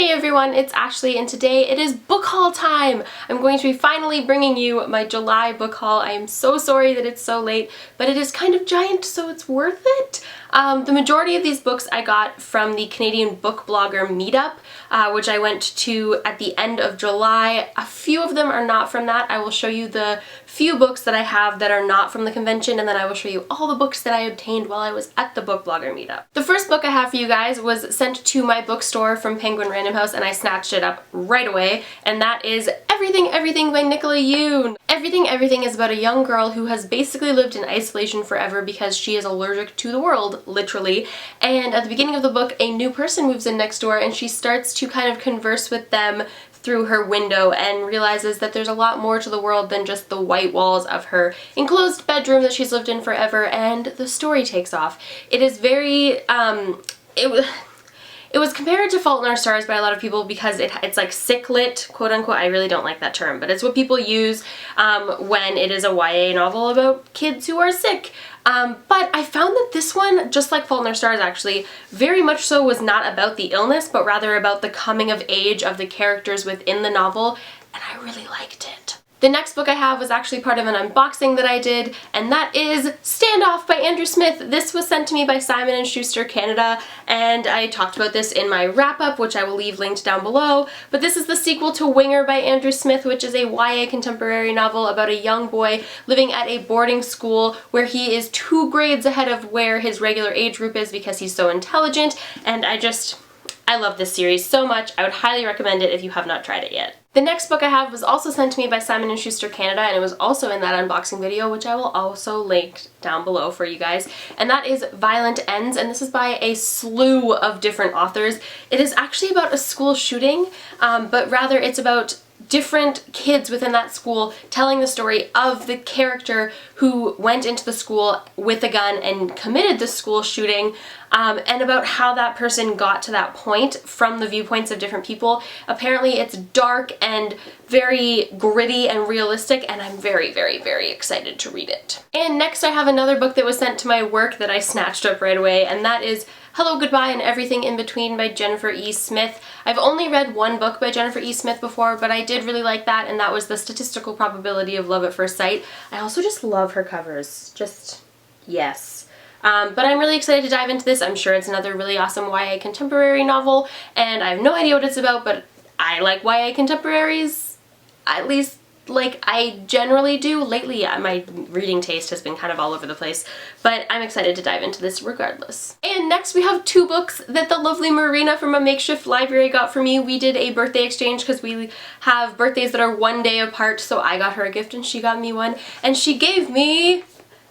Hey everyone, it's Ashley and today it is book haul time! I'm going to be finally bringing you my July book haul. I am so sorry that it's so late, but it is kind of giant, so it's worth it. The majority of these books I got from the Canadian Book Blogger Meetup, which I went to at the end of July. A few of them are not from that. I will show you the few books that I have that are not from the convention, and then I will show you all the books that I obtained while I was at the Book Blogger Meetup. The first book I have for you guys was sent to my bookstore from Penguin Random House, and I snatched it up right away, and that is Everything Everything by Nicola Yoon. Everything Everything is about a young girl who has basically lived in isolation forever because she is allergic to the world, literally, and at the beginning of the book a new person moves in next door and she starts to kind of converse with them through her window and realizes that there's a lot more to the world than just the white walls of her enclosed bedroom that she's lived in forever, and the story takes off. It is very, it was compared to Fault in Our Stars by a lot of people because it's like sick lit, quote unquote. I really don't like that term, but it's what people use when it is a YA novel about kids who are sick. But I found that this one, just like Fault in Our Stars actually, very much so was not about the illness, but rather about the coming of age of the characters within the novel, and I really liked it. The next book I have was actually part of an unboxing that I did, and that is Standoff by Andrew Smith. This was sent to me by Simon & Schuster Canada, and I talked about this in my wrap-up, which I will leave linked down below, but this is the sequel to Winger by Andrew Smith, which is a YA contemporary novel about a young boy living at a boarding school where he is 2 grades ahead of where his regular age group is because he's so intelligent, and I love this series so much. I would highly recommend it if you have not tried it yet. The next book I have was also sent to me by Simon & Schuster Canada, and it was also in that unboxing video, which I will also link down below for you guys, and that is Violent Ends, and this is by a slew of different authors. It is actually about a school shooting, but rather it's about different kids within that school telling the story of the character who went into the school with a gun and committed the school shooting, and about how that person got to that point from the viewpoints of different people. Apparently it's dark and very gritty and realistic, and I'm very, very, very excited to read it. And next I have another book that was sent to my work that I snatched up right away, and that is Hello, Goodbye, and Everything in Between by Jennifer E. Smith. I've only read one book by Jennifer E. Smith before, but I did really like that, and that was The Statistical Probability of Love at First Sight. I also just love her covers. Just, yes. But I'm really excited to dive into this. I'm sure it's another really awesome YA contemporary novel, and I have no idea what it's about, but I like YA contemporaries, at least like I generally do. Lately, my reading taste has been kind of all over the place, but I'm excited to dive into this regardless. And next we have 2 books that the lovely Marina from A Makeshift Library got for me. We did a birthday exchange because we have birthdays that are 1 day apart, so I got her a gift and she got me one, and she gave me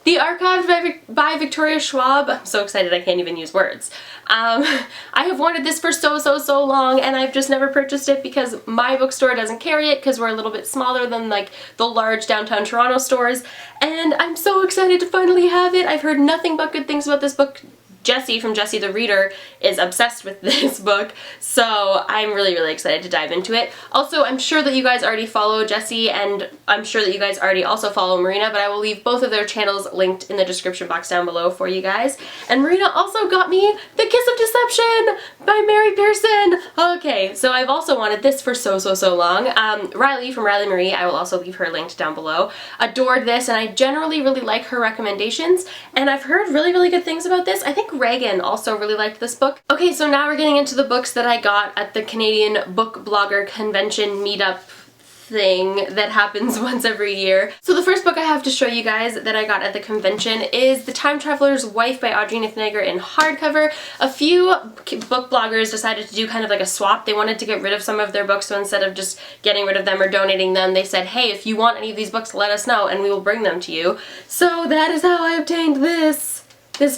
The Archived by Victoria Schwab. I'm so excited I can't even use words. I have wanted this for so long, and I've just never purchased it because my bookstore doesn't carry it because we're a little bit smaller than like the large downtown Toronto stores, and I'm so excited to finally have it. I've heard nothing but good things about this book. Jessie from Jessie the Reader is obsessed with this book, so I'm really, really excited to dive into it. Also, I'm sure that you guys already follow Jessie, and I'm sure that you guys already also follow Marina, but I will leave both of their channels linked in the description box down below for you guys. And Marina also got me The Kiss of Deception by Mary Pearson! Okay, so I've also wanted this for so long. Riley from Riley Marie, I will also leave her linked down below, adored this, and I generally really like her recommendations, and I've heard really, really good things about this. I think Reagan also really liked this book. Okay, so now we're getting into the books that I got at the Canadian Book Blogger Convention meetup thing that happens once every year. So the first book I have to show you guys that I got at the convention is The Time Traveler's Wife by Audrey Niffenegger in hardcover. A few book bloggers decided to do kind of like a swap. They wanted to get rid of some of their books, so instead of just getting rid of them or donating them, they said, hey, if you want any of these books, let us know and we will bring them to you. So that is how I obtained this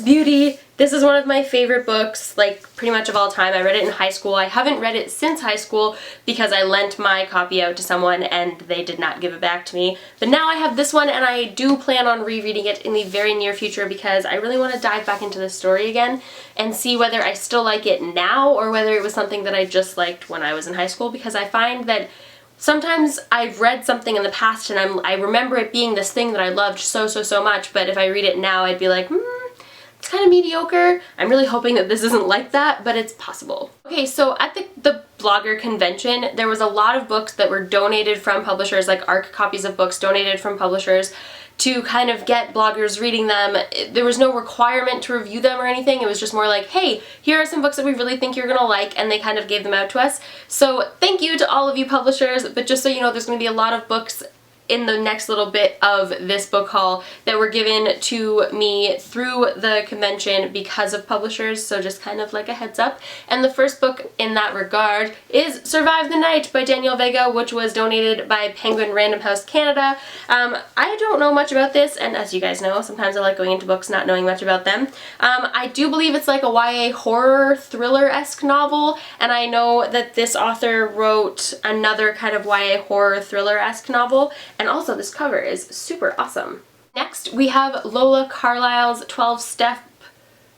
beauty. This is one of my favorite books, like pretty much of all time. I read it in high school. I haven't read it since high school because I lent my copy out to someone and they did not give it back to me. But now I have this one, and I do plan on rereading it in the very near future because I really want to dive back into this story again and see whether I still like it now or whether it was something that I just liked when I was in high school, because I find that sometimes I've read something in the past and I remember it being this thing that I loved so much, but if I read it now I'd be like, It's kind of mediocre. I'm really hoping that this isn't like that, but it's possible. Okay, so at the blogger convention, there was a lot of books that were donated from publishers, like ARC copies of books donated from publishers to kind of get bloggers reading them. There was no requirement to review them or anything. It was just more like, hey, here are some books that we really think you're gonna like, and they kind of gave them out to us. So thank you to all of you publishers, but just so you know, there's gonna be a lot of books in the next little bit of this book haul that were given to me through the convention because of publishers, so just kind of like a heads up. And the first book in that regard is Survive the Night by Danielle Vega, which was donated by Penguin Random House Canada. I don't know much about this, and as you guys know, sometimes I like going into books not knowing much about them. I do believe it's like a YA horror thriller-esque novel, and I know that this author wrote another kind of YA horror thriller-esque novel, and also this cover is super awesome. Next, we have Lola Carlyle's 12-Step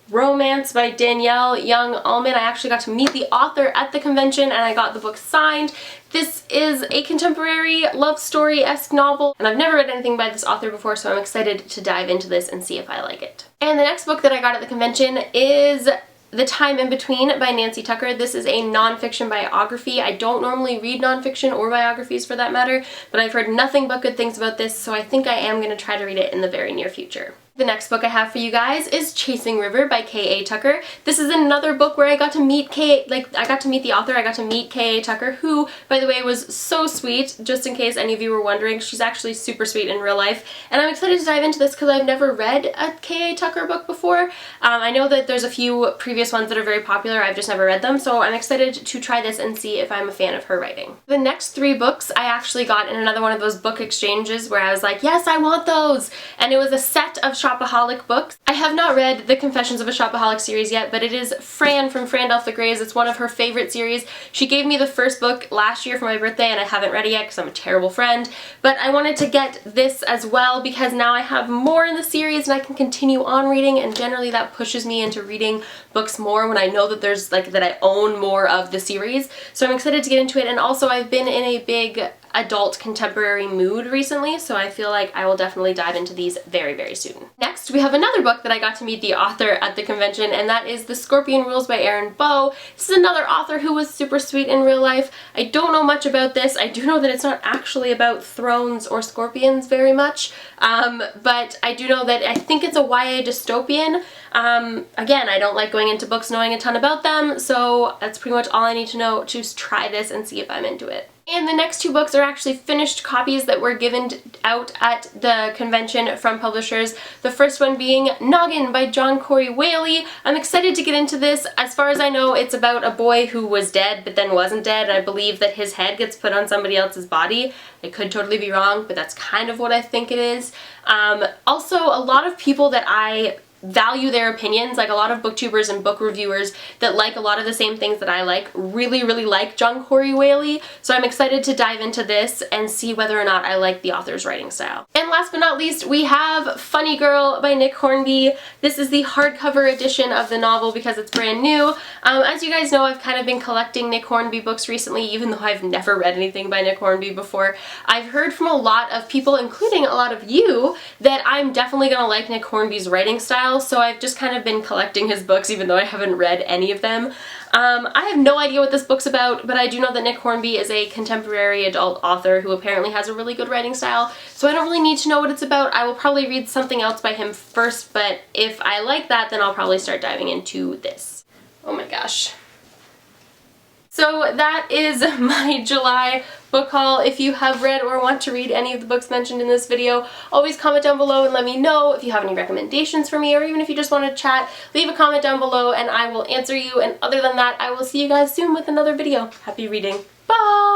Romance by Danielle Young Allman. I actually got to meet the author at the convention and I got the book signed. This is a contemporary love story-esque novel, and I've never read anything by this author before, so I'm excited to dive into this and see if I like it. And the next book that I got at the convention is The Time in Between by Nancy Tucker. This is a nonfiction biography. I don't normally read nonfiction or biographies for that matter, but I've heard nothing but good things about this, so I think I am going to try to read it in the very near future. The next book I have for you guys is Chasing River by K.A. Tucker. This is another book where I got to meet I got to meet the author, I got to meet K.A. Tucker, who, by the way, was so sweet, just in case any of you were wondering. She's actually super sweet in real life, and I'm excited to dive into this because I've never read a K.A. Tucker book before. I know that there's a few previous ones that are very popular, I've just never read them, so I'm excited to try this and see if I'm a fan of her writing. The next 3 books I actually got in another one of those book exchanges where I was like, yes, I want those! And it was a set of Shopaholic books. I have not read the Confessions of a Shopaholic series yet, but it is Fran from Frandelf the Greys. It's one of her favorite series. She gave me the first book last year for my birthday and I haven't read it yet because I'm a terrible friend, but I wanted to get this as well because now I have more in the series and I can continue on reading, and generally that pushes me into reading books more when I know that there's that I own more of the series. So I'm excited to get into it, and also I've been in a big adult contemporary mood recently, so I feel like I will definitely dive into these very, very soon. Next, we have another book that I got to meet the author at the convention, and that is The Scorpion Rules by Erin Bow. This is another author who was super sweet in real life. I don't know much about this. I do know that it's not actually about thrones or scorpions very much, but I do know that I think it's a YA dystopian. Again, I don't like going into books knowing a ton about them, so that's pretty much all I need to know to try this and see if I'm into it. And the next 2 books are actually finished copies that were given out at the convention from publishers. The first one being Noggin by John Corey Whaley. I'm excited to get into this. As far as I know, it's about a boy who was dead but then wasn't dead, and I believe that his head gets put on somebody else's body. I could totally be wrong, but that's kind of what I think it is. Also, a lot of people that I value their opinions, like a lot of booktubers and book reviewers that like a lot of the same things that I like, really, really like John Corey Whaley, so I'm excited to dive into this and see whether or not I like the author's writing style. And last but not least, we have Funny Girl by Nick Hornby. This is the hardcover edition of the novel because it's brand new. As you guys know, I've kind of been collecting Nick Hornby books recently, even though I've never read anything by Nick Hornby before. I've heard from a lot of people, including a lot of you, that I'm definitely gonna like Nick Hornby's writing style, so I've just kind of been collecting his books even though I haven't read any of them. I have no idea what this book's about, but I do know that Nick Hornby is a contemporary adult author who apparently has a really good writing style, so I don't really need to know what it's about. I will probably read something else by him first, but if I like that, then I'll probably start diving into this. Oh my gosh. So that is my July book haul. If you have read or want to read any of the books mentioned in this video, always comment down below and let me know. If you have any recommendations for me, or even if you just want to chat, leave a comment down below and I will answer you. And other than that, I will see you guys soon with another video. Happy reading. Bye!